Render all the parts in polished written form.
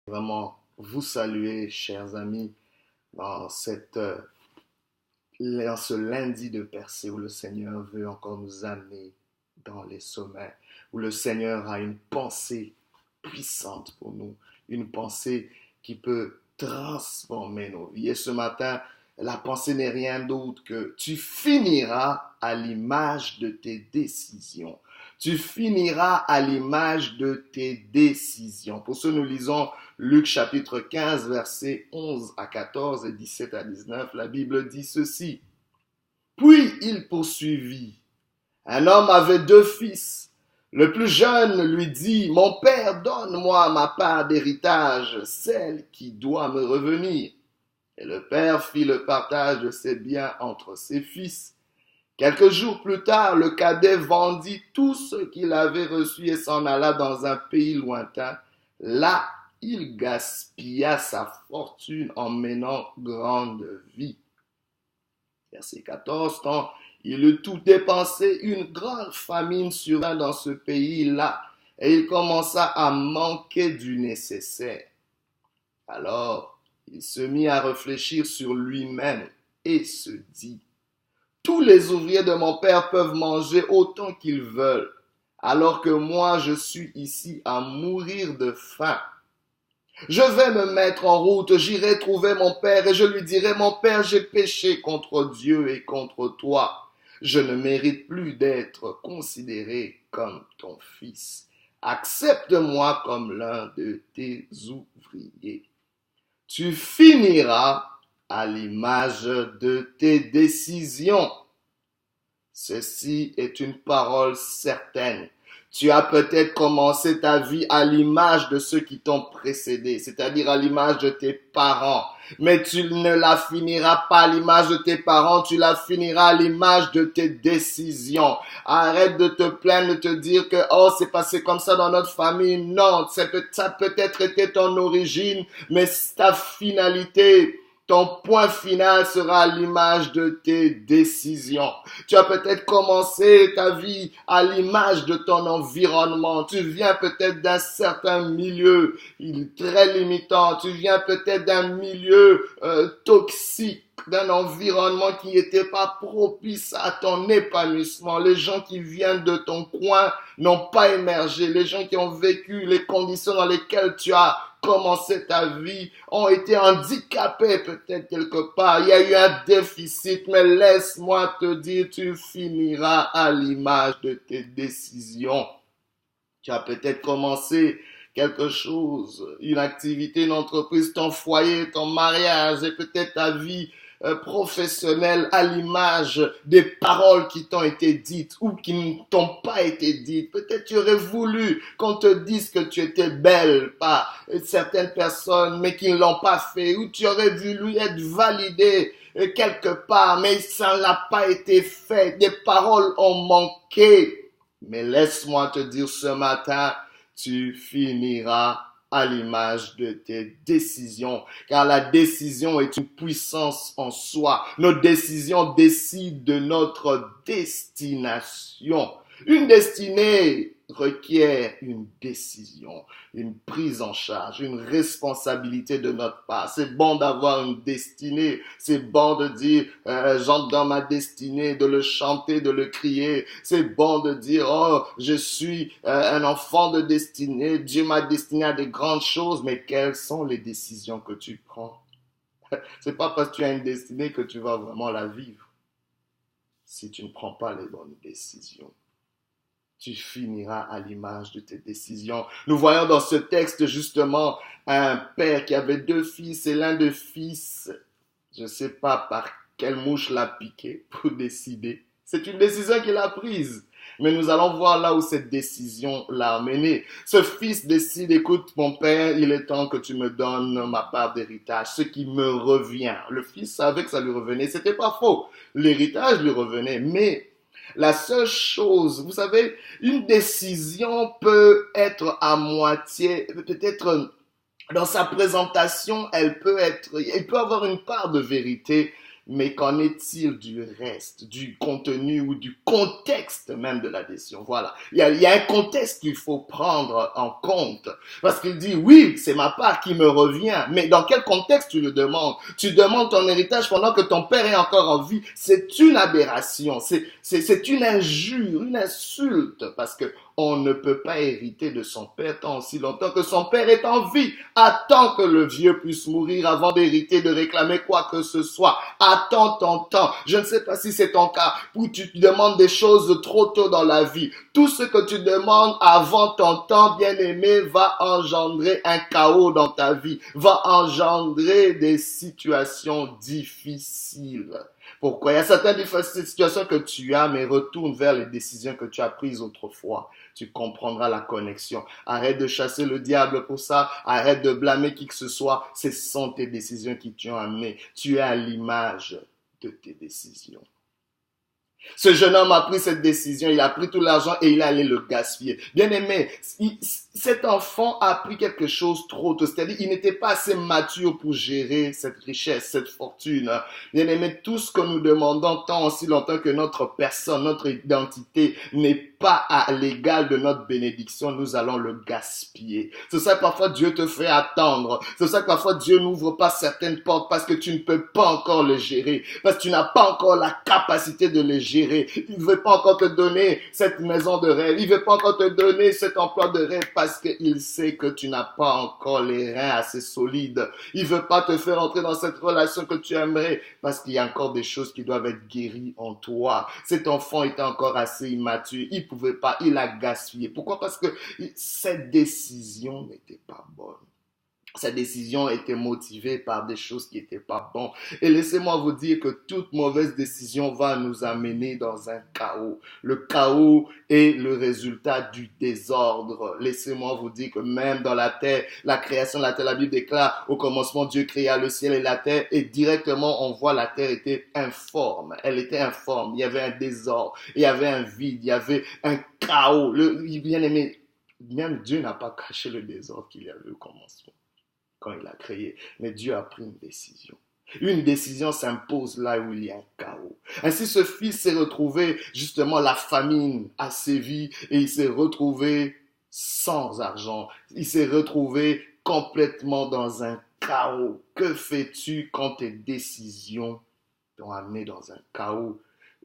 Vraiment vous saluer, chers amis, dans dans ce lundi de percée où le Seigneur veut encore nous amener dans les sommets, où le Seigneur a une pensée puissante pour nous, une pensée qui peut transformer nos vies. Et ce matin, la pensée n'est rien d'autre que tu finiras à l'image de tes décisions. Tu finiras à l'image de tes décisions. Pour ce, nous lisons Luc chapitre 15, versets 11 à 14 et 17 à 19. La Bible dit ceci. Puis il poursuivit. Un homme avait deux fils. Le plus jeune lui dit, mon père, donne-moi ma part d'héritage, celle qui doit me revenir. Et le père fit le partage de ses biens entre ses fils. Quelques jours plus tard, le cadet vendit tout ce qu'il avait reçu et s'en alla dans un pays lointain. Là, il gaspilla sa fortune en menant grande vie. Verset 14, quand il eut tout dépensé, une grande famine survint dans ce pays-là, et il commença à manquer du nécessaire. Alors, il se mit à réfléchir sur lui-même et se dit, tous les ouvriers de mon père peuvent manger autant qu'ils veulent, alors que moi je suis ici à mourir de faim. Je vais me mettre en route, j'irai trouver mon père et je lui dirai, mon père, j'ai péché contre Dieu et contre toi. Je ne mérite plus d'être considéré comme ton fils. Accepte-moi comme l'un de tes ouvriers. Tu finiras à l'image de tes décisions. Ceci est une parole certaine. Tu as peut-être commencé ta vie à l'image de ceux qui t'ont précédé, c'est-à-dire à l'image de tes parents. Mais tu ne la finiras pas à l'image de tes parents, tu la finiras à l'image de tes décisions. Arrête de te plaindre, de te dire que oh c'est passé comme ça dans notre famille. Non, ça a peut-être été ton origine, mais ta finalité, ton point final sera à l'image de tes décisions. Tu as peut-être commencé ta vie à l'image de ton environnement. Tu viens peut-être d'un certain milieu très limitant. Tu viens peut-être d'un milieu toxique, d'un environnement qui n'était pas propice à ton épanouissement. Les gens qui viennent de ton coin n'ont pas émergé. Les gens qui ont vécu les conditions dans lesquelles tu as commencé ta vie ont été handicapés peut-être quelque part. Il y a eu un déficit, mais laisse-moi te dire, tu finiras à l'image de tes décisions. Tu as peut-être commencé quelque chose, une activité, une entreprise, ton foyer, ton mariage et peut-être ta vie professionnelle à l'image des paroles qui t'ont été dites ou qui ne t'ont pas été dites. Peut-être tu aurais voulu qu'on te dise que tu étais belle par certaines personnes mais qui ne l'ont pas fait, ou tu aurais voulu être validé quelque part mais ça n'a pas été fait. Des paroles ont manqué. Mais laisse-moi te dire ce matin, tu finiras à l'image de tes décisions, car la décision est une puissance en soi. Nos décisions décident de notre destination. Une destinée requiert une décision, une prise en charge, une responsabilité de notre part. C'est bon d'avoir une destinée, c'est bon de dire j'entre dans ma destinée, de le chanter, de le crier. C'est bon de dire oh je suis un enfant de destinée, Dieu m'a destiné à des grandes choses, mais quelles sont les décisions que tu prends? C'est pas parce que tu as une destinée que tu vas vraiment la vivre si tu ne prends pas les bonnes décisions. Tu finiras à l'image de tes décisions. Nous voyons dans ce texte justement un père qui avait deux fils et l'un des fils, je ne sais pas par quelle mouche l'a piqué pour décider. C'est une décision qu'il a prise. Mais nous allons voir là où cette décision l'a amené. Ce fils décide, écoute mon père, il est temps que tu me donnes ma part d'héritage, ce qui me revient. Le fils savait que ça lui revenait, c'était pas faux. L'héritage lui revenait, mais la seule chose, vous savez, une décision peut être à moitié, peut-être dans sa présentation, il peut avoir une part de vérité, Mais qu'en est-il du reste, du contenu ou du contexte même de la décision? Voilà. Il y a un contexte qu'il faut prendre en compte. Parce qu'il dit, oui, c'est ma part qui me revient. Mais dans quel contexte tu le demandes? Tu demandes ton héritage pendant que ton père est encore en vie. C'est une aberration. C'est une injure, une insulte. Parce que on ne peut pas hériter de son père tant aussi longtemps que son père est en vie. Attends que le vieux puisse mourir avant d'hériter, de réclamer quoi que ce soit. Attends ton temps. Je ne sais pas si c'est ton cas où tu te demandes des choses trop tôt dans la vie. Tout ce que tu demandes avant ton temps, bien-aimé, va engendrer un chaos dans ta vie, va engendrer des situations difficiles. Pourquoi? Il y a certaines situations que tu as, mais retourne vers les décisions que tu as prises autrefois. Tu comprendras la connexion. Arrête de chasser le diable pour ça. Arrête de blâmer qui que ce soit. Ce sont tes décisions qui t'ont amené. Tu es à l'image de tes décisions. Ce jeune homme a pris cette décision, il a pris tout l'argent et il est allé le gaspiller. Bien aimé, cet enfant a pris quelque chose trop tôt, c'est-à-dire il n'était pas assez mature pour gérer cette richesse, cette fortune. Bien aimé, tout ce que nous demandons tant aussi longtemps que notre personne, notre identité n'est pas à l'égal de notre bénédiction, nous allons le gaspiller. C'est ça que parfois Dieu te fait attendre. C'est ça que parfois Dieu n'ouvre pas certaines portes parce que tu ne peux pas encore les gérer, parce que tu n'as pas encore la capacité de les gérer. Il ne veut pas encore te donner cette maison de rêve. Il ne veut pas encore te donner cet emploi de rêve parce qu'il sait que tu n'as pas encore les reins assez solides. Il ne veut pas te faire entrer dans cette relation que tu aimerais parce qu'il y a encore des choses qui doivent être guéries en toi. Cet enfant était encore assez immature. Il ne pouvait pas, il a gaspillé. Pourquoi? Parce que cette décision n'était pas bonne. Sa décision était motivée par des choses qui n'étaient pas bonnes. Et laissez-moi vous dire que toute mauvaise décision va nous amener dans un chaos. Le chaos est le résultat du désordre. Laissez-moi vous dire que même dans la terre, la création de la terre, la Bible déclare, au commencement, Dieu créa le ciel et la terre. Et directement, on voit la terre était informe. Elle était informe. Il y avait un désordre. Il y avait un vide. Il y avait un chaos. Bien aimé, même Dieu n'a pas caché le désordre qu'il y avait au commencement, quand il a créé. Mais Dieu a pris une décision. Une décision s'impose là où il y a un chaos. Ainsi, ce fils s'est retrouvé, justement, la famine a sévi et il s'est retrouvé sans argent. Il s'est retrouvé complètement dans un chaos. Que fais-tu quand tes décisions t'ont amené dans un chaos?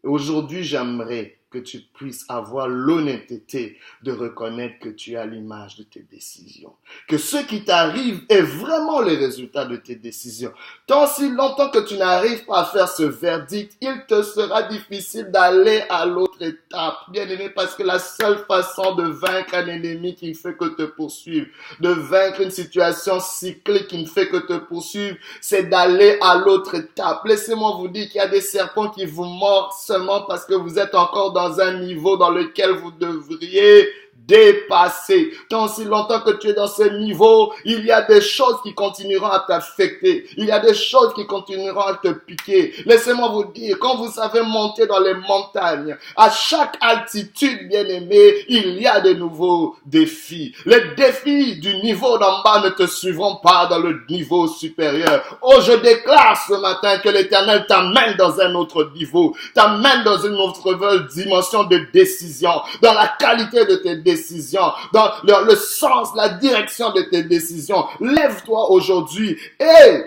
Aujourd'hui, j'aimerais que tu puisses avoir l'honnêteté de reconnaître que tu as l'image de tes décisions. Que ce qui t'arrive est vraiment le résultat de tes décisions. Tant si longtemps que tu n'arrives pas à faire ce verdict, il te sera difficile d'aller à l'autre étape. Bien aimé, parce que la seule façon de vaincre un ennemi qui ne fait que te poursuivre, de vaincre une situation cyclique qui ne fait que te poursuivre, c'est d'aller à l'autre étape. Laissez-moi vous dire qu'il y a des serpents qui vous mordent seulement parce que vous êtes encore dans un niveau dans lequel vous devriez dépasser. Tant si longtemps que tu es dans ce niveau, il y a des choses qui continueront à t'affecter. Il y a des choses qui continueront à te piquer. Laissez-moi vous dire, quand vous savez monter dans les montagnes, à chaque altitude, bien aimé, il y a de nouveaux défis. Les défis du niveau d'en bas ne te suivront pas dans le niveau supérieur. Oh, je déclare ce matin que l'Éternel t'amène dans un autre niveau, t'amène dans une autre dimension de décision, dans la qualité de tes décisions, dans le sens, la direction de tes décisions. Lève-toi aujourd'hui et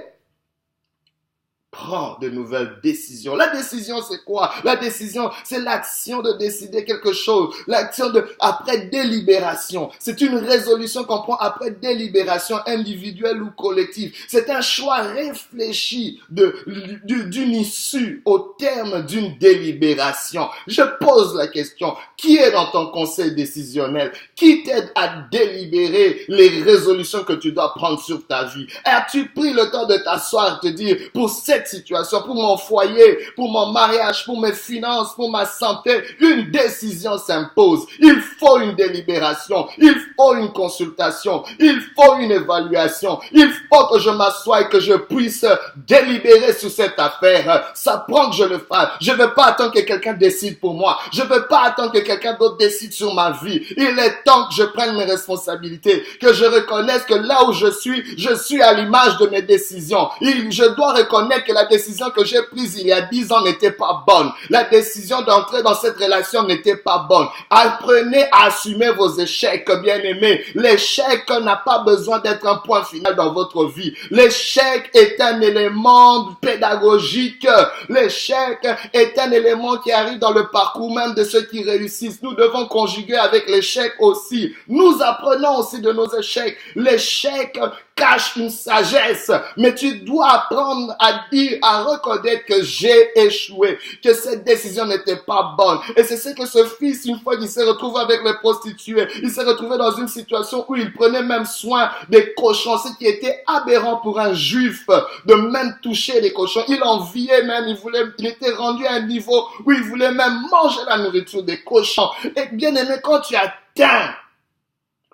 prends de nouvelles décisions. La décision, c'est quoi? La décision, c'est l'action de décider quelque chose. L'action après délibération. C'est une résolution qu'on prend après délibération individuelle ou collective. C'est un choix réfléchi d'une issue au terme d'une délibération. Je pose la question. Qui est dans ton conseil décisionnel? Qui t'aide à délibérer les résolutions que tu dois prendre sur ta vie? As-tu pris le temps de t'asseoir et te dire, pour cette situation, pour mon foyer, pour mon mariage, pour mes finances, pour ma santé, une décision s'impose. Il faut une délibération, il faut une consultation, il faut une évaluation, il faut que je m'assoie et que je puisse délibérer sur cette affaire. Ça prend que je le fasse. Je ne veux pas attendre que quelqu'un décide pour moi. Je ne veux pas attendre que quelqu'un d'autre décide sur ma vie. Il est temps que je prenne mes responsabilités, que je reconnaisse que là où je suis à l'image de mes décisions. Je dois reconnaître que que la décision que j'ai prise il y a 10 ans n'était pas bonne. La décision d'entrer dans cette relation n'était pas bonne. Apprenez à assumer vos échecs, bien-aimés. L'échec n'a pas besoin d'être un point final dans votre vie. L'échec est un élément pédagogique. L'échec est un élément qui arrive dans le parcours même de ceux qui réussissent. Nous devons conjuguer avec l'échec aussi. Nous apprenons aussi de nos échecs. L'échec cache une sagesse, mais tu dois apprendre à dire, à reconnaître que j'ai échoué, que cette décision n'était pas bonne. Et c'est ce que ce fils, une fois qu'il s'est retrouvé avec les prostituées, il s'est retrouvé dans une situation où il prenait même soin des cochons, ce qui était aberrant pour un juif de même toucher les cochons. Il enviait même, il était rendu à un niveau où il voulait même manger la nourriture des cochons. Et bien aimé, quand tu atteins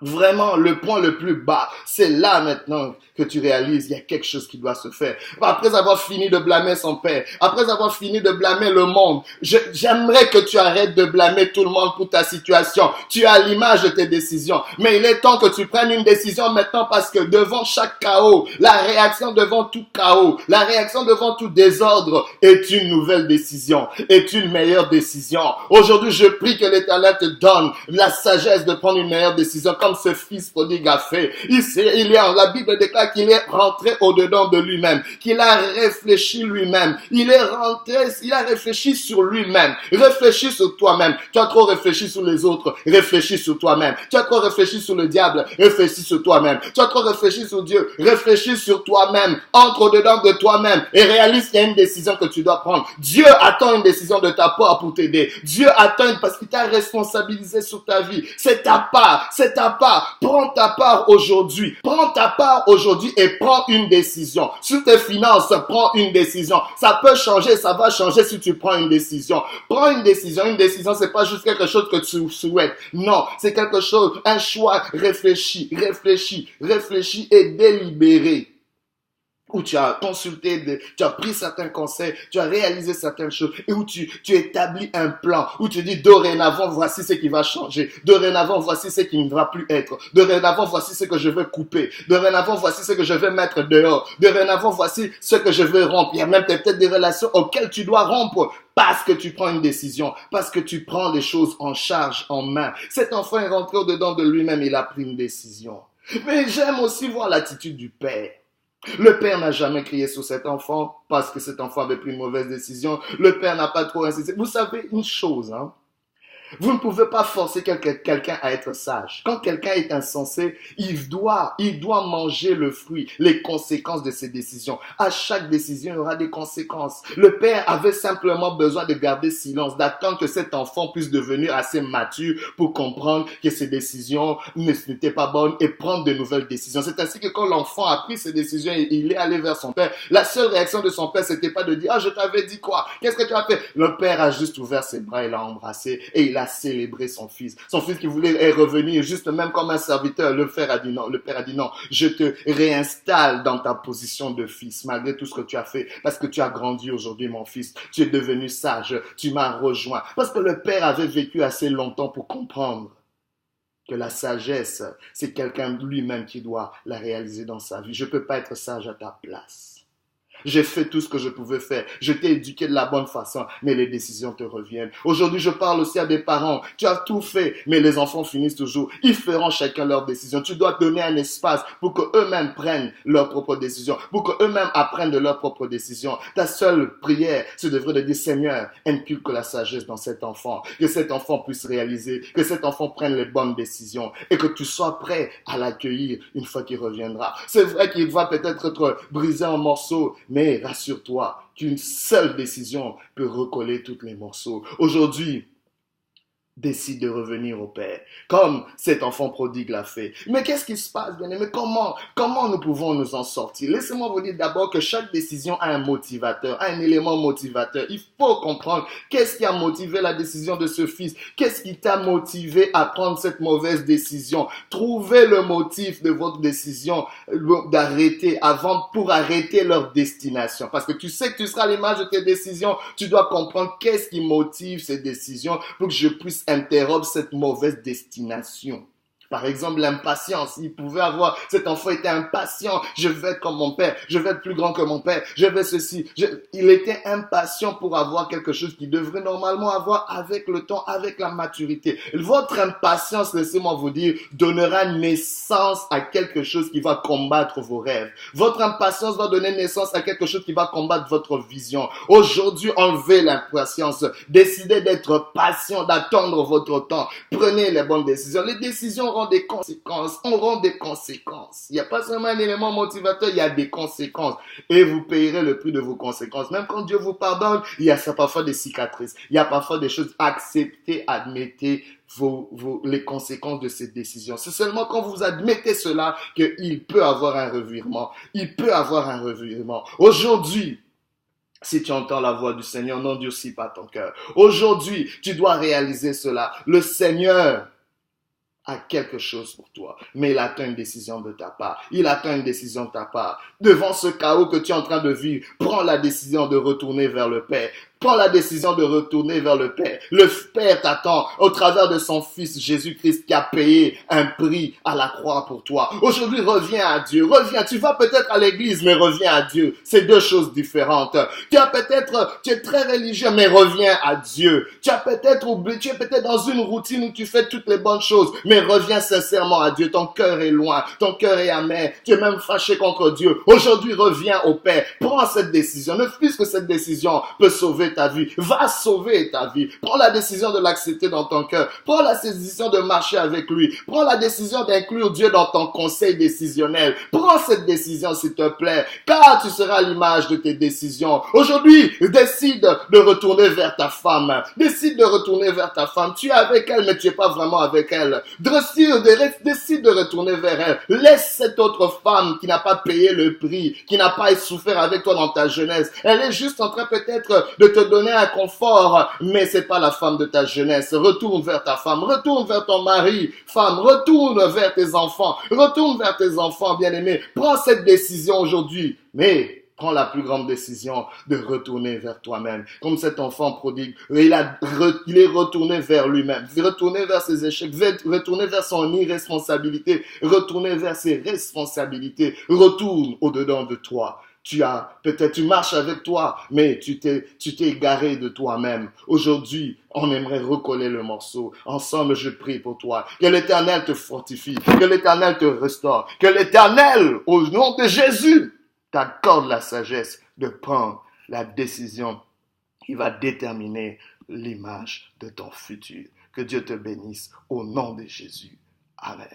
vraiment le point le plus bas, c'est là maintenant que tu réalises il y a quelque chose qui doit se faire. Après avoir fini de blâmer son père, après avoir fini de blâmer le monde, j'aimerais que tu arrêtes de blâmer tout le monde pour ta situation. Tu as l'image de tes décisions, mais il est temps que tu prennes une décision maintenant, parce que devant chaque chaos, la réaction devant tout chaos, la réaction devant tout désordre est une nouvelle décision, est une meilleure décision. Aujourd'hui, je prie que l'Éternel te donne la sagesse de prendre une meilleure décision, comme ce fils prodigue a fait. La Bible déclare qu'il est rentré au-dedans de lui-même, qu'il a réfléchi lui-même, il a réfléchi sur lui-même. Réfléchis sur toi-même. Tu as trop réfléchi sur les autres, réfléchis sur toi-même. Tu as trop réfléchi sur le diable, réfléchis sur toi-même. Tu as trop réfléchi sur Dieu, réfléchis sur toi-même. Entre au-dedans de toi-même et réalise qu'il y a une décision que tu dois prendre. Dieu attend une décision de ta part pour t'aider. Dieu attend parce qu'il t'a responsabilisé sur ta vie. C'est ta part, c'est ta part. Prends ta part aujourd'hui. Prends ta part aujourd'hui et prends une décision. Sur tes finances, prends une décision. Ça peut changer, ça va changer si tu prends une décision. Prends une décision. Une décision, c'est pas juste quelque chose que tu souhaites. Non, c'est quelque chose, un choix réfléchi et délibéré. Où tu as consulté, tu as pris certains conseils, tu as réalisé certaines choses, et où tu établis un plan, où tu dis dorénavant, voici ce qui va changer, dorénavant, voici ce qui ne va plus être, dorénavant, voici ce que je vais couper, dorénavant, voici ce que je vais mettre dehors, dorénavant, voici ce que je vais rompre. Il y a même peut-être des relations auxquelles tu dois rompre, parce que tu prends une décision, parce que tu prends les choses en charge, en main. Cet enfant est rentré au-dedans de lui-même, il a pris une décision. Mais j'aime aussi voir l'attitude du père. Le père n'a jamais crié sur cet enfant parce que cet enfant avait pris une mauvaise décision. Le père n'a pas trop insisté. Vous savez une chose, vous ne pouvez pas forcer quelqu'un à être sage. Quand quelqu'un est insensé, il doit manger le fruit, les conséquences de ses décisions. À chaque décision, il y aura des conséquences. Le père avait simplement besoin de garder silence, d'attendre que cet enfant puisse devenir assez mature pour comprendre que ses décisions n'étaient pas bonnes et prendre de nouvelles décisions. C'est ainsi que quand l'enfant a pris ses décisions et il est allé vers son père, la seule réaction de son père, c'était pas de dire « Ah, je t'avais dit quoi? Qu'est-ce que tu as fait ?» Le père a juste ouvert ses bras et l'a embrassé et il a célébré son fils. Son fils qui voulait revenir juste même comme un serviteur. Le père a dit non, je te réinstalle dans ta position de fils malgré tout ce que tu as fait, parce que tu as grandi aujourd'hui, mon fils. Tu es devenu sage, tu m'as rejoint. Parce que le père avait vécu assez longtemps pour comprendre que la sagesse, c'est quelqu'un lui-même qui doit la réaliser dans sa vie. Je ne peux pas être sage à ta place. J'ai fait tout ce que je pouvais faire. Je t'ai éduqué de la bonne façon, mais les décisions te reviennent. Aujourd'hui, je parle aussi à des parents. Tu as tout fait, mais les enfants finissent toujours. Ils feront chacun leurs décisions. Tu dois donner un espace pour qu'eux-mêmes prennent leurs propres décisions, pour qu'eux-mêmes apprennent de leurs propres décisions. Ta seule prière, ce devrait de dire, Seigneur, inculque la sagesse dans cet enfant, que cet enfant puisse réaliser, que cet enfant prenne les bonnes décisions et que tu sois prêt à l'accueillir une fois qu'il reviendra. C'est vrai qu'il va peut-être être brisé en morceaux, mais rassure-toi qu'une seule décision peut recoller tous les morceaux. Aujourd'hui, décide de revenir au Père, comme cet enfant prodigue l'a fait. Mais qu'est-ce qui se passe, bien-aimé? Comment nous pouvons nous en sortir? Laissez-moi vous dire d'abord que chaque décision a un motivateur, un élément motivateur. Il faut comprendre qu'est-ce qui a motivé la décision de ce fils. Qu'est-ce qui t'a motivé à prendre cette mauvaise décision? Trouvez le motif de votre décision pour arrêter leur destination. Parce que tu sais que tu seras à l'image de tes décisions. Tu dois comprendre qu'est-ce qui motive ces décisions pour que je puisse interrompre cette mauvaise destination. Par exemple, l'impatience. Cet enfant était impatient. Je veux être comme mon père. Je veux être plus grand que mon père. Je veux ceci. Il était impatient pour avoir quelque chose qu'il devrait normalement avoir avec le temps, avec la maturité. Votre impatience, laissez-moi vous dire, donnera naissance à quelque chose qui va combattre vos rêves. Votre impatience va donner naissance à quelque chose qui va combattre votre vision. Aujourd'hui, enlevez l'impatience. Décidez d'être patient, d'attendre votre temps. Prenez les bonnes décisions. Les décisions auront des conséquences. Il n'y a pas seulement un élément motivateur, il y a des conséquences. Et vous payerez le prix de vos conséquences. Même quand Dieu vous pardonne, il y a parfois des cicatrices. Il y a parfois des choses. Acceptez, admettez les conséquences de ces décisions. C'est seulement quand vous admettez cela qu'il peut avoir un revirement. Il peut avoir un revirement. Aujourd'hui, si tu entends la voix du Seigneur, n'endurcis pas ton cœur. Aujourd'hui, tu dois réaliser cela. Le Seigneur a quelque chose pour toi, mais il attend une décision de ta part. Il attend une décision de ta part. Devant ce chaos que tu es en train de vivre, prends la décision de retourner vers le Père. Prends la décision de retourner vers le Père. Le Père t'attend au travers de son Fils Jésus-Christ qui a payé un prix à la croix pour toi. Aujourd'hui, reviens à Dieu. Reviens. Tu vas peut-être à l'église, mais reviens à Dieu. C'est deux choses différentes. Tu es très religieux, mais reviens à Dieu. Tu es peut-être dans une routine où tu fais toutes les bonnes choses, mais reviens sincèrement à Dieu. Ton cœur est loin. Ton cœur est amer. Tu es même fâché contre Dieu. Aujourd'hui, reviens au Père. Prends cette décision. Ne fût-ce que cette décision peut sauver ta vie, va sauver ta vie. Prends la décision de l'accepter dans ton cœur. Prends la décision de marcher avec lui. Prends la décision d'inclure Dieu dans ton conseil décisionnel. Prends cette décision, s'il te plaît, car tu seras l'image de tes décisions. Aujourd'hui, décide de retourner vers ta femme. Décide de retourner vers ta femme. Tu es avec elle, mais tu es pas vraiment avec elle. Décide de retourner vers elle. Laisse cette autre femme qui n'a pas payé le prix, qui n'a pas souffert avec toi dans ta jeunesse. Elle est juste en train peut-être de te donner un confort, mais c'est pas la femme de ta jeunesse. Retourne vers ta femme, retourne vers ton mari, femme, retourne vers tes enfants, bien-aimés. Prends cette décision aujourd'hui, mais prends la plus grande décision de retourner vers toi-même. Comme cet enfant prodigue, il est retourné vers lui-même, retourné vers ses échecs, retourné vers son irresponsabilité, retourné vers ses responsabilités. Retourne au-dedans de toi. Tu marches avec toi, mais tu t'es égaré de toi-même. Aujourd'hui, on aimerait recoller le morceau. Ensemble, je prie pour toi. Que l'Éternel te fortifie, que l'Éternel te restaure, que l'Éternel, au nom de Jésus, t'accorde la sagesse de prendre la décision qui va déterminer l'image de ton futur. Que Dieu te bénisse au nom de Jésus. Amen.